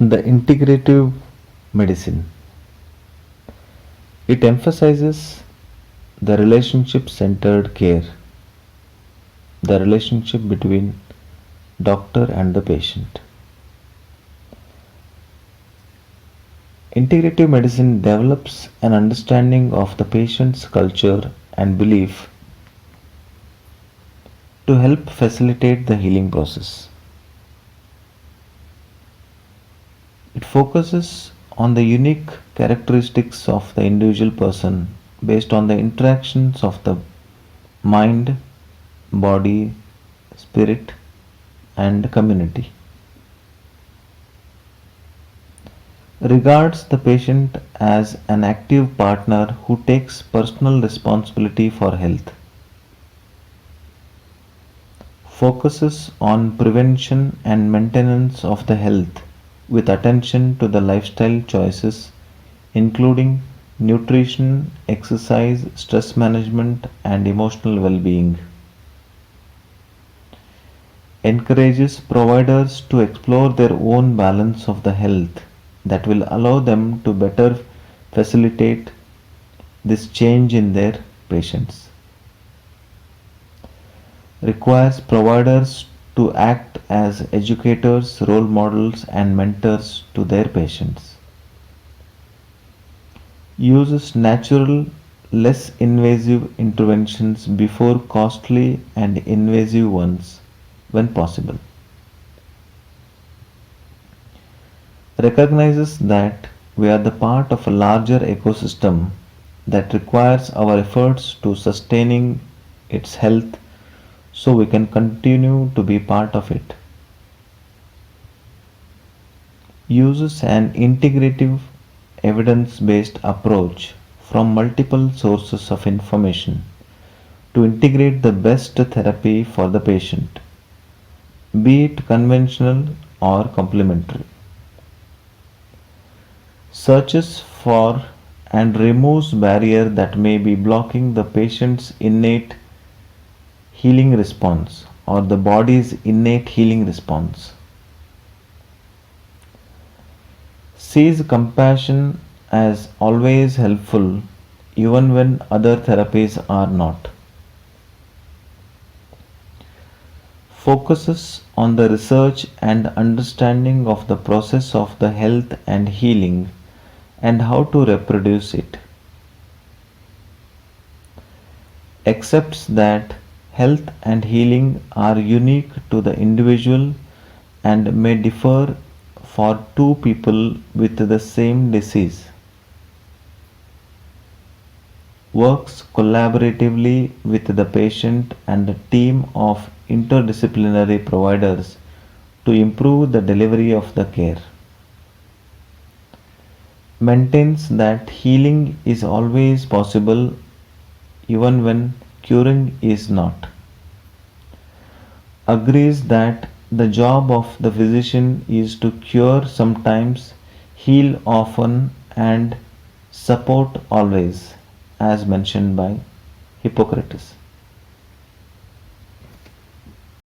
The integrative medicine. It emphasizes the relationship centered care, the relationship between doctor and the patient. Integrative medicine develops an understanding of the patient's culture and belief to help facilitate the healing process. It focuses on the unique characteristics of the individual person based on the interactions of the mind, body, spirit, and community. Regards the patient as an active partner who takes personal responsibility for health. Focuses on prevention and maintenance of the health with attention to the lifestyle choices including nutrition, exercise, stress management, and emotional well being. Encourages providers to explore their own balance of the health that will allow them to better facilitate this change in their patients. Requires providers to act as educators, role models, and mentors to their patients. Uses natural, less invasive interventions before costly and invasive ones when possible. Recognizes that we are the part of a larger ecosystem that requires our efforts to sustaining its health so we can continue to be part of it. Uses an integrative evidence based approach from multiple sources of information to integrate the best therapy for the patient, be it conventional or complementary. Searches for and removes barrier that may be blocking the patient's innate healing response or the body's innate healing response. Sees compassion as always helpful even when other therapies are not. Focuses on the research and understanding of the process of the health and healing and how to reproduce it. Accepts that health and healing are unique to the individual and may differ for two people with the same disease. Works collaboratively with the patient and a team of interdisciplinary providers to improve the delivery of the care. Maintains that healing is always possible even when curing is not. Agrees that the job of the physician is to cure sometimes, heal often, and support always, as mentioned by Hippocrates.